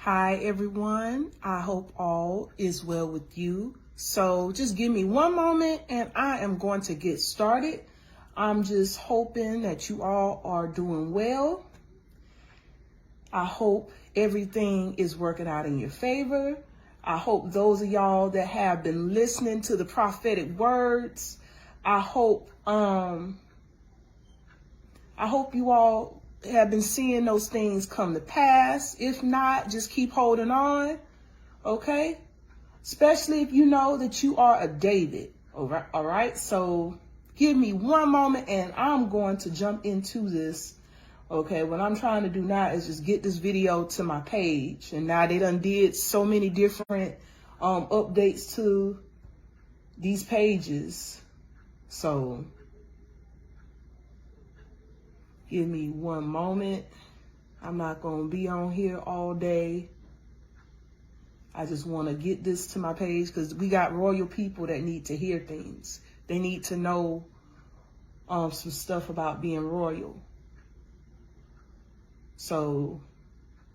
Hi everyone, I hope all is well with you. So just give me one moment and I am going to get started. I'm just hoping that you all are doing well. I hope everything is working out in your favor. I hope those of y'all that have been listening to the prophetic words, I hope you all have been seeing those things come to pass. If not, just keep holding on, okay? Especially if you know that you are a David, all right? So give me one moment and I'm going to jump into this, okay? What I'm trying to do now is just get this video to my page. And now they done did so many different updates to these pages. So give me one moment. I'm not going to be on here all day. I just want to get this to my page because we got royal people that need to hear things. They need to know some stuff about being royal. So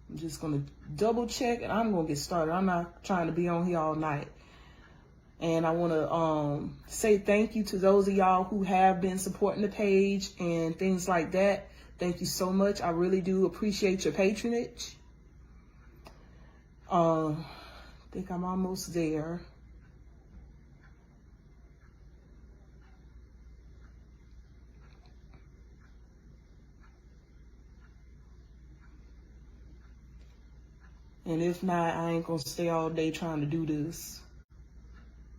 I'm just going to double check and I'm going to get started. I'm not trying to be on here all night. And I want to say thank you to those of y'all who have been supporting the page and things like that. Thank you so much. I really do appreciate your patronage. I think I'm almost there. And if not, I ain't going to stay all day trying to do this.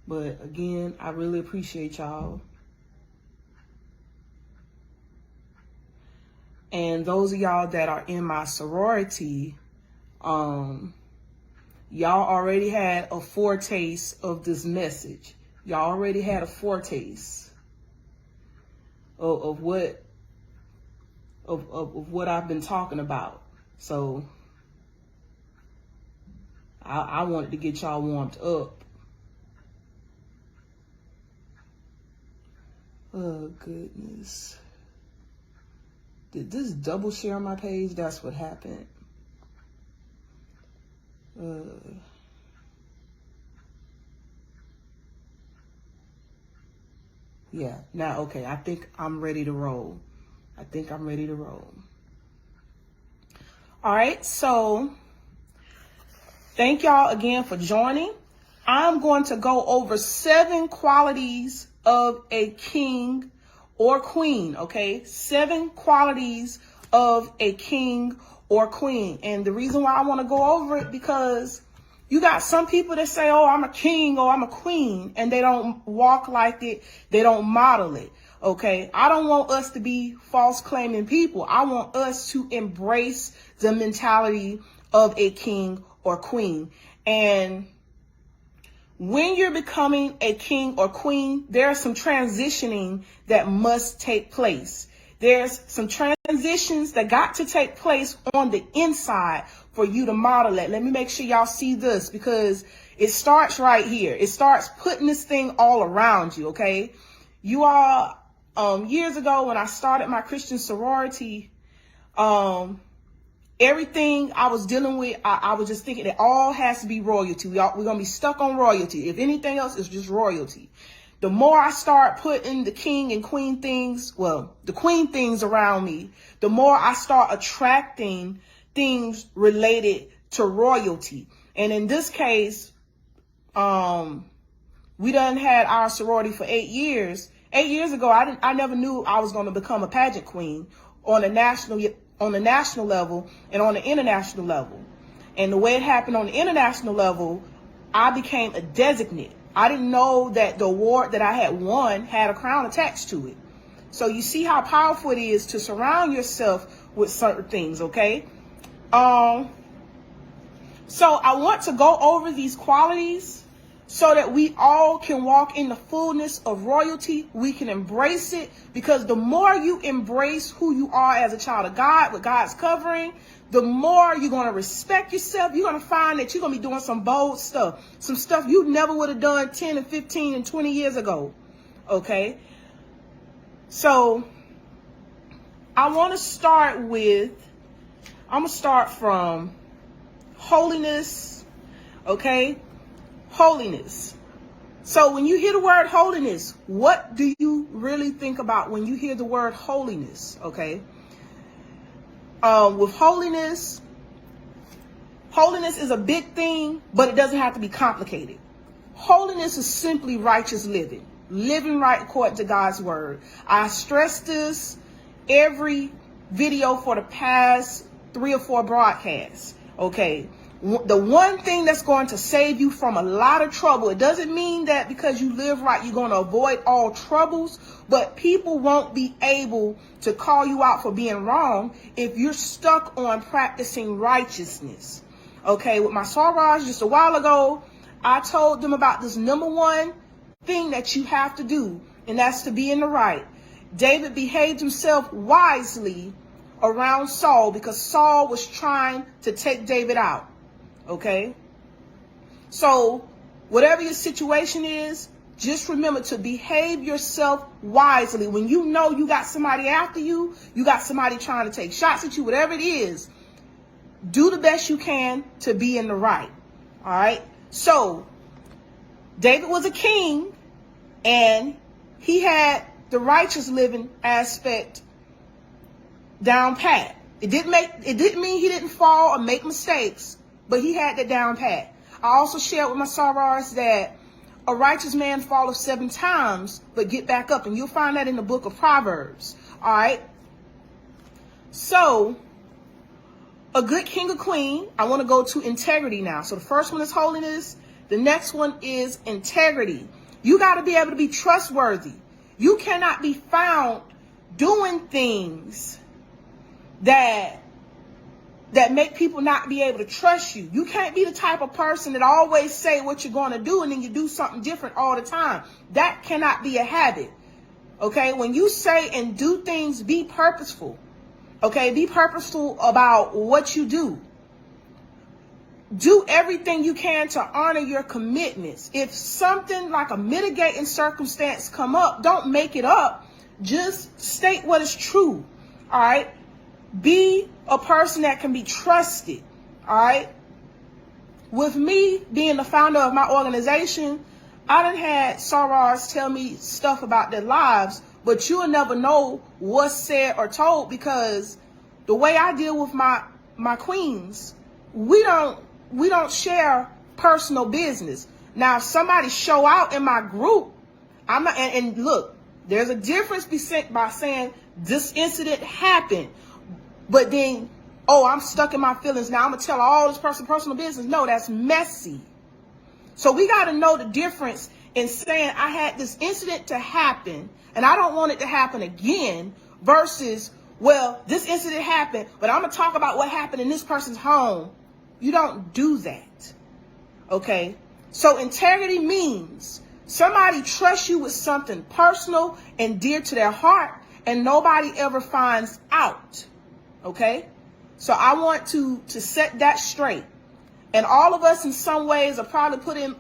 But again, I really appreciate y'all. And those of y'all that are in my sorority, y'all already had a foretaste of this message. Y'all already had a foretaste of what I've been talking about. So I wanted to get y'all warmed up. Oh, goodness. Did this double share on my page? That's what happened. Yeah, now, okay, I think I'm ready to roll. All right, so thank y'all again for joining. I'm going to go over 7 qualities of a king or queen, okay? 7 qualities of a king or queen. And the reason why I want to go over it, because you got some people that say, oh, I'm a king or I'm a queen, and they don't walk like it. They don't model it, okay? I don't want us to be false claiming people. I want us to embrace the mentality of a king or queen. And when you're becoming a king or queen, there's some transitioning that must take place. There's some transitions that got to take place on the inside for you to model it. Let me make sure y'all see this, because it starts right here. It starts putting this thing all around you, okay? You all, years ago when I started my Christian sorority, everything I was dealing with, I was just thinking it all has to be royalty. We're going to be stuck on royalty. If anything else, it's just royalty. The more I start putting the king and queen things, well, the queen things around me, the more I start attracting things related to royalty. And in this case, we done had our sorority for 8 years. 8 years ago, I never knew I was going to become a pageant queen on a national level and on the international level. And the way it happened on the international level, I became a designate. I didn't know that the award that I had won had a crown attached to it. So you see how powerful it is to surround yourself with certain things, okay? So I want to go over these qualities so that we all can walk in the fullness of royalty. We can embrace it, because the more you embrace who you are as a child of God with God's covering, the more you're going to respect yourself. You're going to find that you're going to be doing some bold stuff, some stuff you never would have done 10 and 15 and 20 years ago. Okay. So I'm going to start from holiness, okay? Holiness. So when you hear the word holiness, what do you really think about when you hear the word holiness, okay? With holiness is a big thing, but it doesn't have to be complicated. Holiness is simply righteous living, living right according to God's word. I stress this every video for the past 3 or 4 broadcasts, okay? The one thing that's going to save you from a lot of trouble, it doesn't mean that because you live right, you're going to avoid all troubles, but people won't be able to call you out for being wrong if you're stuck on practicing righteousness. Okay, with my sorors just a while ago, I told them about this number one thing that you have to do, and that's to be in the right. David behaved himself wisely around Saul because Saul was trying to take David out. Okay, so whatever your situation is, just remember to behave yourself wisely. When you know you got somebody after you, you got somebody trying to take shots at you, whatever it is, do the best you can to be in the right. All right. So David was a king and he had the righteous living aspect down pat. It didn't mean he didn't fall or make mistakes, but he had that down pat. I also shared with my sorors that a righteous man falleth 7 times, but get back up. And you'll find that in the book of Proverbs. All right. So a good king or queen, I want to go to integrity now. So the first one is holiness. The next one is integrity. You got to be able to be trustworthy. You cannot be found doing things that make people not be able to trust you. You can't be the type of person that always say what you're going to do and then you do something different all the time. That cannot be a habit. Okay, when you say and do things, be purposeful. Okay, be purposeful about what you do. Do everything you can to honor your commitments. If something like a mitigating circumstance come up, don't make it up. Just state what is true. All right. Be a person that can be trusted. All right. With me being the founder of my organization, I done had sorors tell me stuff about their lives, but you'll never know what's said or told because the way I deal with my queens, we don't share personal business. Now, if somebody show out in my group, I'm not, and look, there's a difference by saying this incident happened, but then, oh, I'm stuck in my feelings. Now I'm gonna tell all this person personal business. No, that's messy. So we got to know the difference in saying I had this incident to happen and I don't want it to happen again versus, well, this incident happened, but I'm gonna talk about what happened in this person's home. You don't do that. Okay. So integrity means somebody trusts you with something personal and dear to their heart and nobody ever finds out. Okay. So I want to set that straight. And all of us in some ways are probably put in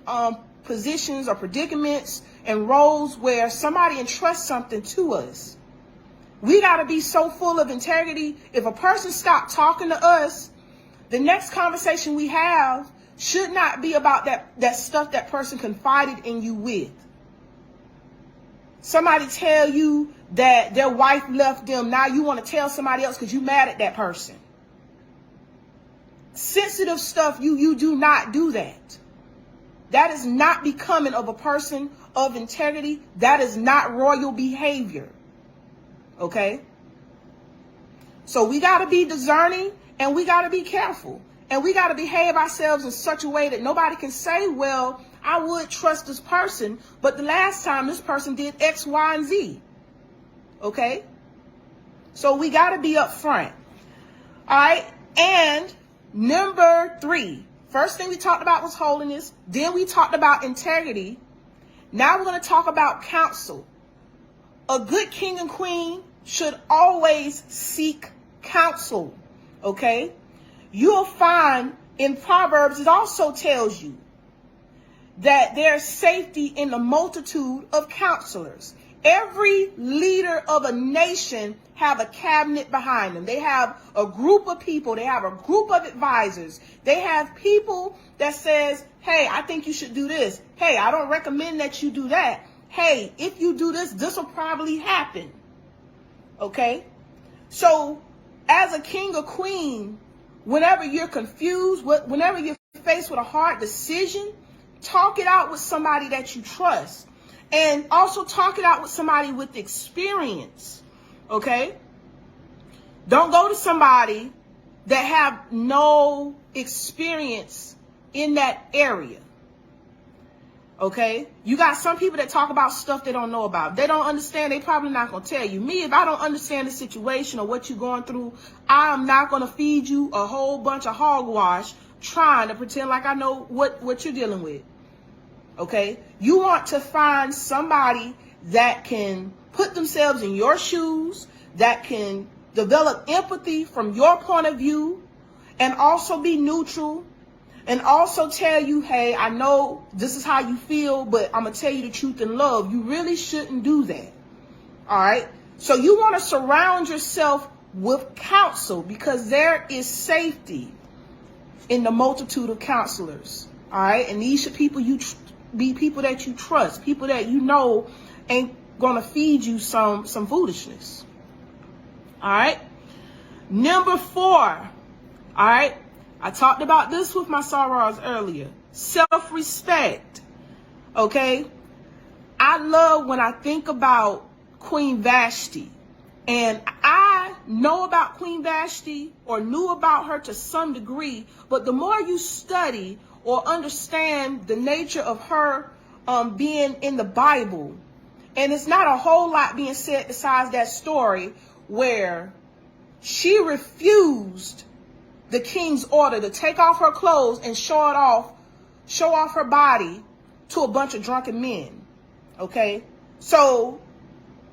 positions or predicaments and roles where somebody entrusts something to us. We got to be so full of integrity. If a person stopped talking to us, the next conversation we have should not be about that stuff that person confided in you with. Somebody tell you that their wife left them. Now you want to tell somebody else because you're mad at that person. Sensitive stuff, you do not do that. That is not becoming of a person of integrity. That is not royal behavior. Okay? So we got to be discerning and we got to be careful. And we got to behave ourselves in such a way that nobody can say, well, I would trust this person, but the last time this person did X, Y, and Z. Okay? So we got to be upfront. All right? And number 3, first thing we talked about was holiness. Then we talked about integrity. Now we're going to talk about counsel. A good king and queen should always seek counsel. Okay? You'll find in Proverbs, it also tells you that there's safety in the multitude of counselors. Every leader of a nation have a cabinet behind them. They have a group of people. They have a group of advisors. They have people that says, hey, I think you should do this. Hey, I don't recommend that you do that. Hey, if you do this, this will probably happen. Okay? So as a king or queen, whenever you're confused, whenever you're faced with a hard decision, talk it out with somebody that you trust. And also talk it out with somebody with experience, okay? Don't go to somebody that have no experience in that area, okay? You got some people that talk about stuff they don't know about. They don't understand, they probably not going to tell you. Me, if I don't understand the situation or what you're going through, I'm not going to feed you a whole bunch of hogwash trying to pretend like I know what you're dealing with. Okay, you want to find somebody that can put themselves in your shoes, that can develop empathy from your point of view, and also be neutral, and also tell you, hey, I know this is how you feel, but I'm going to tell you the truth in love. You really shouldn't do that. All right. So you want to surround yourself with counsel, because there is safety in the multitude of counselors. All right. And these are people be people that you trust, people that you know ain't gonna feed you some foolishness. All right. Number 4. All right. I talked about this with my sorors earlier. Self-respect. Okay. I love when I think about Queen Vashti, and I know about Queen Vashti, or knew about her to some degree, but the more you study or understand the nature of her being in the Bible, and it's not a whole lot being said besides that story where she refused the king's order to take off her clothes and show off her body to a bunch of drunken men. Okay, so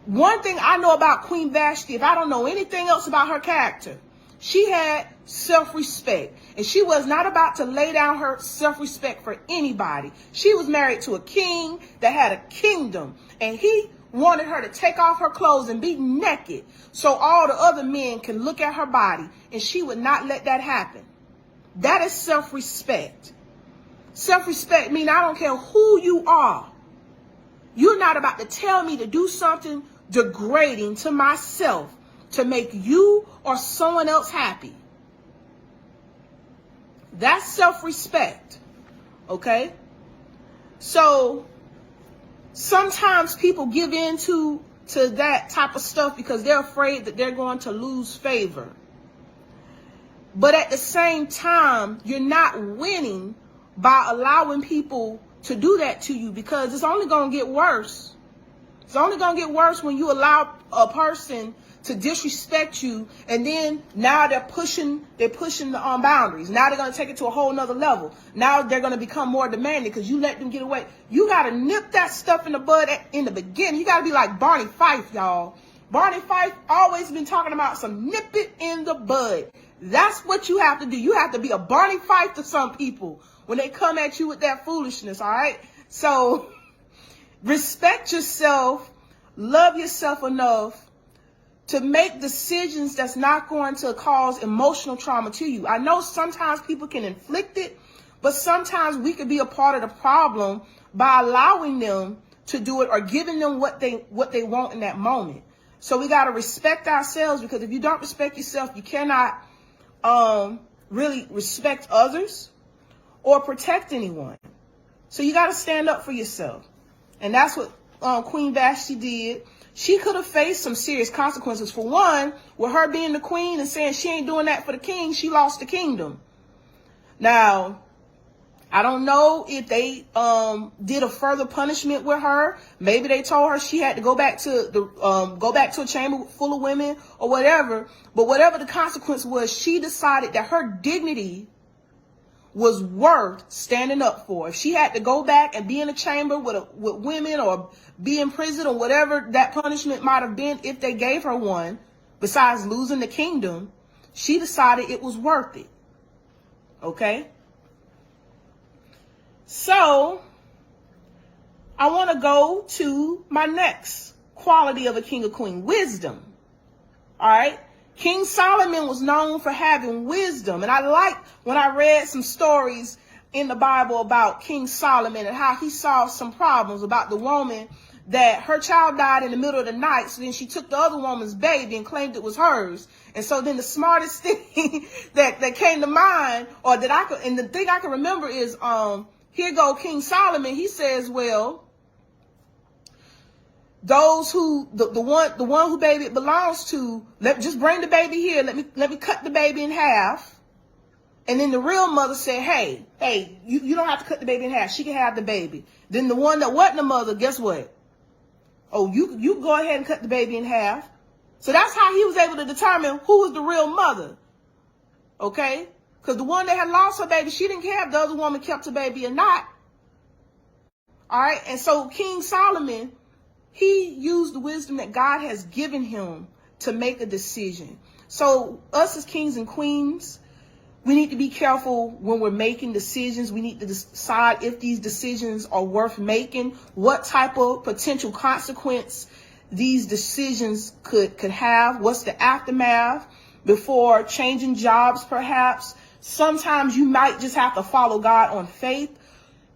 one thing I know about Queen Vashti, if I don't know anything else about her character, she had self-respect, and she was not about to lay down her self-respect for anybody. She was married to a king that had a kingdom, and he wanted her to take off her clothes and be naked so all the other men can look at her body, and she would not let that happen. That is self-respect. Self-respect means I don't care who you are. You're not about to tell me to do something degrading to myself to make you or someone else happy. That's self-respect. Okay? So sometimes people give in to that type of stuff because they're afraid that they're going to lose favor. But at the same time, you're not winning by allowing people to do that to you, because it's only going to get worse. It's only going to get worse when you allow a person to disrespect you, and then now they're pushing the boundaries. Now they're going to take it to a whole nother level. Now they're going to become more demanding because you let them get away. You got to nip that stuff in the bud in the beginning. You got to be like Barney Fife, y'all. Barney Fife always been talking about some nip it in the bud. That's what you have to do. You have to be a Barney Fife to some people when they come at you with that foolishness, all right? So respect yourself, love yourself enough to make decisions that's not going to cause emotional trauma to you. I know sometimes people can inflict it, but sometimes we could be a part of the problem by allowing them to do it or giving them what they want in that moment. So we got to respect ourselves, because if you don't respect yourself, you cannot really respect others or protect anyone. So you got to stand up for yourself. And that's what Queen Vashti did. She could have faced some serious consequences. For one, with her being the queen and saying she ain't doing that for the king, she lost the kingdom. Now, I don't know if they did a further punishment with her. Maybe they told her she had to go back to a chamber full of women or whatever. But whatever the consequence was, she decided that her dignity was worth standing up for. If she had to go back and be in a chamber with women, or be in prison, or whatever that punishment might have been, if they gave her one, besides losing the kingdom, she decided it was worth it. Okay? So I want to go to my next quality of a king or queen? Wisdom. All right. King Solomon was known for having wisdom. And I like when I read some stories in the Bible about King Solomon and how he solved some problems, about the woman that her child died in the middle of the night. So then she took the other woman's baby and claimed it was hers. And so then the smartest thing that came to mind, or that I could, and the thing I can remember is, here go King Solomon. He says, well, those who, the one who baby it belongs to, just bring the baby here. Let me cut the baby in half. And then the real mother said, hey, you don't have to cut the baby in half. She can have the baby. Then the one that wasn't the mother, guess what? Oh, you go ahead and cut the baby in half. So that's how he was able to determine who was the real mother. Okay? Because the one that had lost her baby, she didn't care if the other woman kept her baby or not. All right? And so King Solomon, he used the wisdom that God has given him to make a decision. So us as kings and queens, we need to be careful when we're making decisions. We need to decide if these decisions are worth making, what type of potential consequence these decisions could have, what's the aftermath before changing jobs perhaps. Sometimes you might just have to follow God on faith,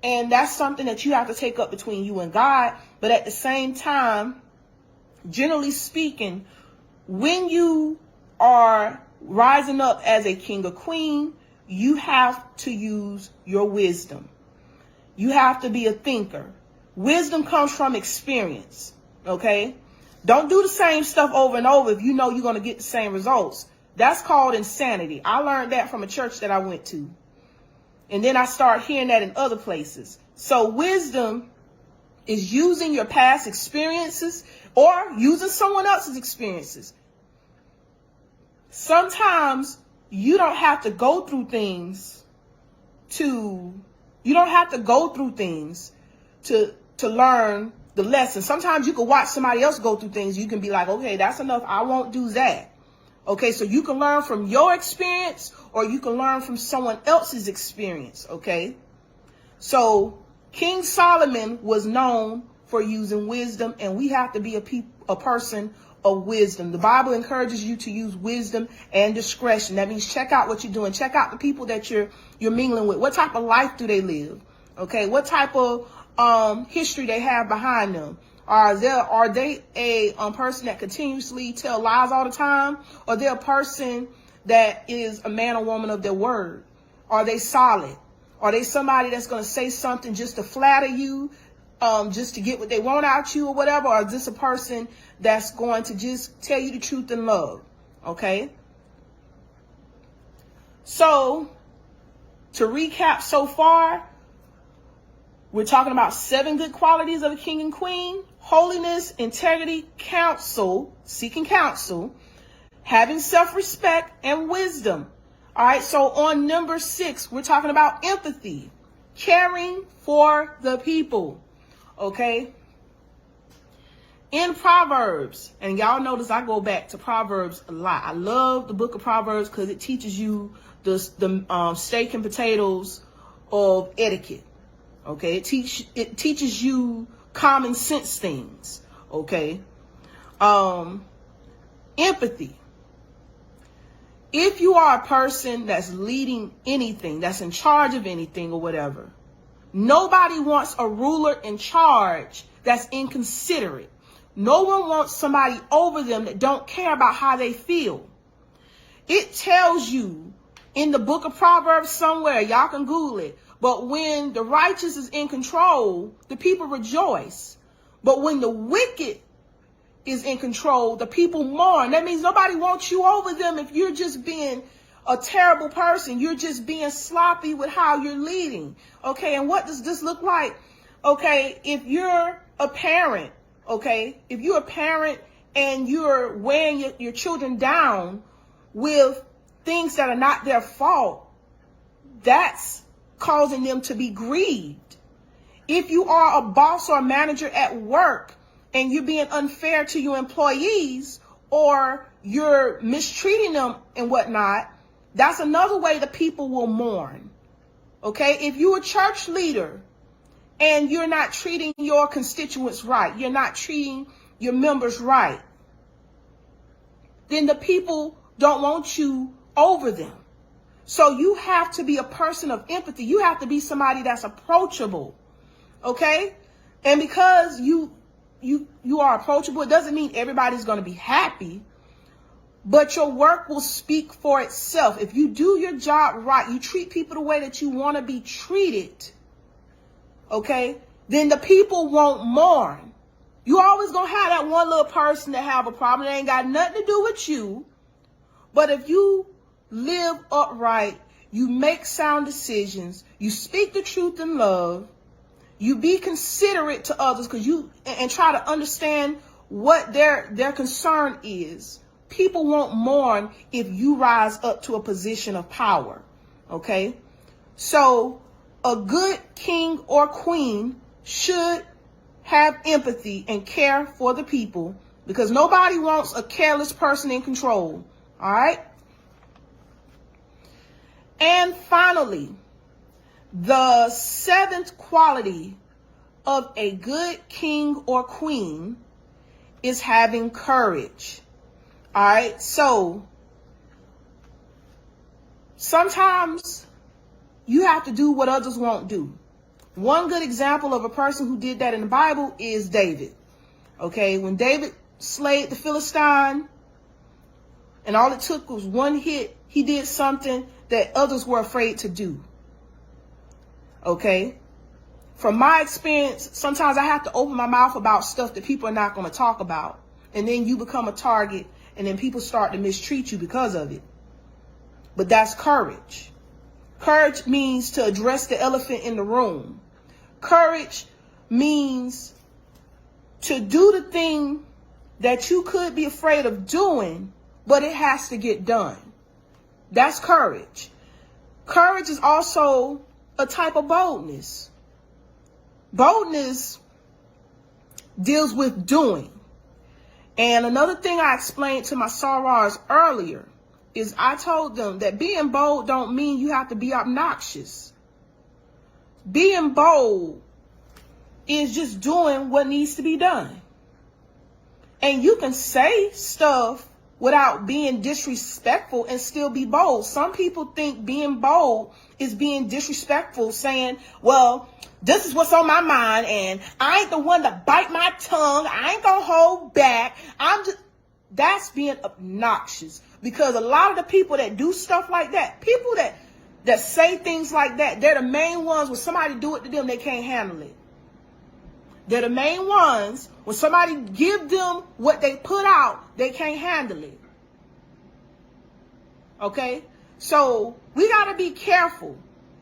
and that's something that you have to take up between you and God. But at the same time, generally speaking, when you are rising up as a king or queen, you have to use your wisdom. You have to be a thinker. Wisdom comes from experience. Okay? Don't do the same stuff over and over if you know you're going to get the same results. That's called insanity. I learned that from a church that I went to. And then I started hearing that in other places. So wisdom is using your past experiences or using someone else's experiences. Sometimes you don't have to go through things to learn the lesson. Sometimes you can watch somebody else go through things. You can be like, okay, that's enough. I won't do that. Okay, so you can learn from your experience or you can learn from someone else's experience. Okay, so King Solomon was known for using wisdom, and we have to be a person of wisdom. The Bible encourages you to use wisdom and discretion. That means check out what you're doing. Check out the people that you're mingling with. What type of life do they live? Okay, what type of history they have behind them? Are they a person that continuously tell lies all the time? Or they're a person that is a man or woman of their word? Are they solid? Are they somebody that's going to say something just to flatter you, just to get what they want out you or whatever? Or is this a person that's going to just tell you the truth in love? Okay. So to recap so far, we're talking about 7 good qualities of a king and queen: holiness, integrity, counsel, seeking counsel, having self-respect, and wisdom. All right. So on number 6, we're talking about empathy, caring for the people. Okay. In Proverbs, and y'all notice I go back to Proverbs a lot. I love the book of Proverbs because it teaches you the steak and potatoes of etiquette. Okay, it teaches you common sense things. Okay, empathy. If you are a person that's leading anything, that's in charge of anything or whatever, nobody wants a ruler in charge that's inconsiderate. No one wants somebody over them that don't care about how they feel. It tells you in the book of Proverbs somewhere, y'all can Google it, but when the righteous is in control, the people rejoice. But when the wicked is in control, the people mourn. That means nobody wants you over them if you're just being a terrible person. You're just being sloppy with how you're leading. Okay, and what does this look like? Okay, if you're a parent, okay, if you're a parent and you're weighing your children down with things that are not their fault, that's causing them to be grieved. If you are a boss or a manager at work and you're being unfair to your employees or you're mistreating them and whatnot, that's another way the people will mourn. Okay, if you're a church leader and you're not treating your constituents right, you're not treating your members right, then the people don't want you over them. So you have to be a person of empathy. You have to be somebody that's approachable. Okay? And because you are approachable, it doesn't mean everybody's going to be happy, but your work will speak for itself. If you do your job right, you treat people the way that you want to be treated, okay, then the people won't mourn. You always going to have that one little person that have a problem. It ain't got nothing to do with you. But if you live upright, you make sound decisions, you speak the truth in love, you be considerate to others, because and try to understand what their concern is. People won't mourn if you rise up to a position of power. Okay? So a good king or queen should have empathy and care for the people, because nobody wants a careless person in control. All right? And finally, the seventh quality of a good king or queen is having courage. All right. So sometimes you have to do what others won't do. One good example of a person who did that in the Bible is David. Okay. When David slayed the Philistine and all it took was one hit, he did something that others were afraid to do. Okay. From my experience, sometimes I have to open my mouth about stuff that people are not going to talk about. And then you become a target, and then people start to mistreat you because of it. But that's courage. Courage means to address the elephant in the room. Courage means to do the thing that you could be afraid of doing, but it has to get done. That's courage. Courage is also a type of boldness. Boldness deals with doing. And another thing I explained to my sorors earlier is I told them that being bold don't mean you have to be obnoxious. Being bold is just doing what needs to be done. And you can say stuff without being disrespectful and still be bold. Some people think being bold is being disrespectful, saying, well, this is what's on my mind, and I ain't the one to bite my tongue. I ain't gonna hold back. That's being obnoxious, because a lot of the people that do stuff like that, people that say things like that, they're the main ones when somebody do it to them, they can't handle it. They're the main ones when somebody give them what they put out, they can't handle it. Okay? So we got to be careful.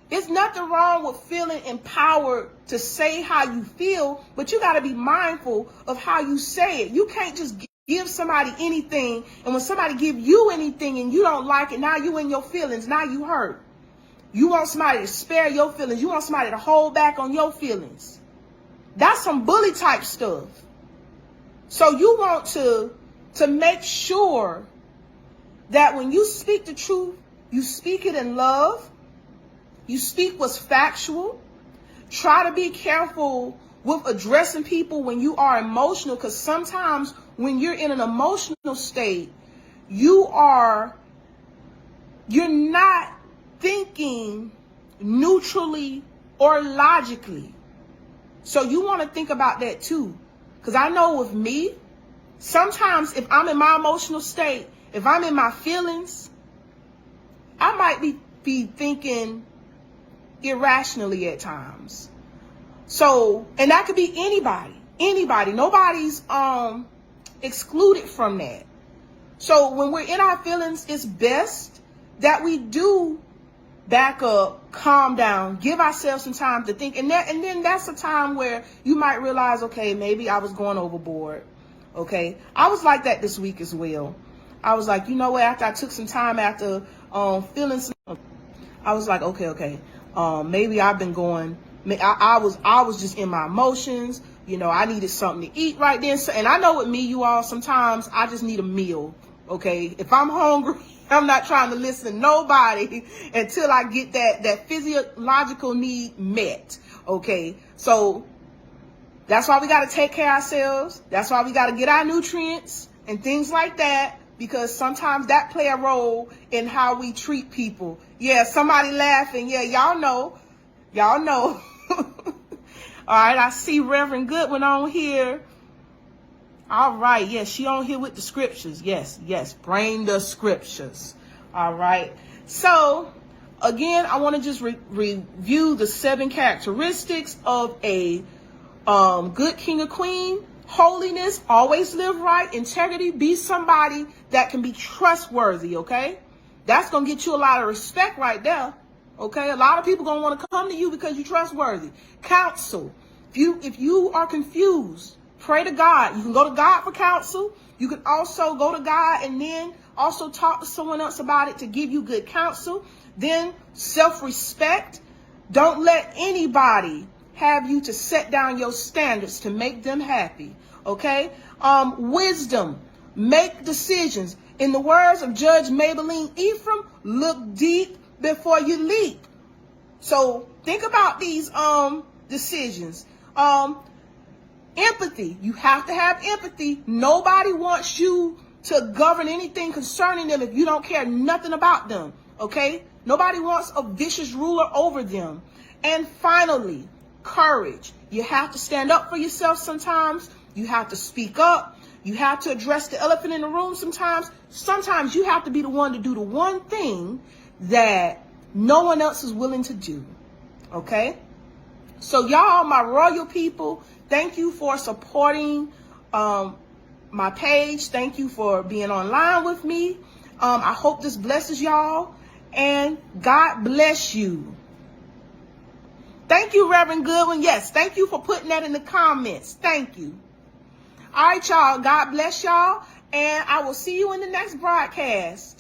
There's nothing wrong with feeling empowered to say how you feel, but you got to be mindful of how you say it. You can't just give somebody anything, and when somebody give you anything and you don't like it, now you in your feelings, now you hurt. You want somebody to spare your feelings. You want somebody to hold back on your feelings. That's some bully type stuff. So you want to make sure that when you speak the truth, you speak it in love. You speak what's factual. Try to be careful with addressing people when you are emotional, because sometimes when you're in an emotional state, you're not thinking neutrally or logically. So you want to think about that too. Because I know with me, sometimes if I'm in my emotional state, if I'm in my feelings, I might be thinking irrationally at times. So, and that could be anybody. Nobody's excluded from that. So when we're in our feelings, it's best that we do back up, calm down, give ourselves some time to think. And then that's a time where you might realize, okay, maybe I was going overboard. Okay. I was like that this week as well. I was like, you know what, after I took some time after feeling some, I was like, okay. Maybe I've been going, I was just in my emotions. You know, I needed something to eat right then. So, and I know with me, you all, sometimes I just need a meal. Okay. If I'm hungry, I'm not trying to listen to nobody until I get that physiological need met. Okay. So That's why we got to take care of ourselves. That's why we got to get our nutrients and things like that, because sometimes that play a role in how we treat people. Yeah, somebody laughing. Yeah, y'all know. Y'all know. All right, I see Reverend Goodwin on here. All right, yes, she on here with the scriptures. Yes, bring the scriptures. All right. So, again, I want to just review the 7 characteristics of a good king or queen. Holiness, always live right. Integrity, be somebody that can be trustworthy, okay? That's going to get you a lot of respect right there, okay? A lot of people going to want to come to you because you're trustworthy. Counsel, if you are confused, pray to God. You can go to God for counsel. You can also go to God and then also talk to someone else about it to give you good counsel. Then self-respect. Don't let anybody have you to set down your standards to make them happy. Okay? Wisdom. Make decisions. In the words of Judge Maybelline Ephraim, look deep before you leap. So think about these decisions. Empathy. You have to have empathy. Nobody wants you to govern anything concerning them if you don't care nothing about them. Okay? Nobody wants a vicious ruler over them. And finally, courage. You have to stand up for yourself sometimes. You have to speak up. You have to address the elephant in the room sometimes. Sometimes you have to be the one to do the one thing that no one else is willing to do. Okay? So y'all, my royal people, thank you for supporting my page. Thank you for being online with me. I hope this blesses y'all. And God bless you. Thank you, Reverend Goodwin. Yes, thank you for putting that in the comments. Thank you. All right, y'all. God bless y'all. And I will see you in the next broadcast.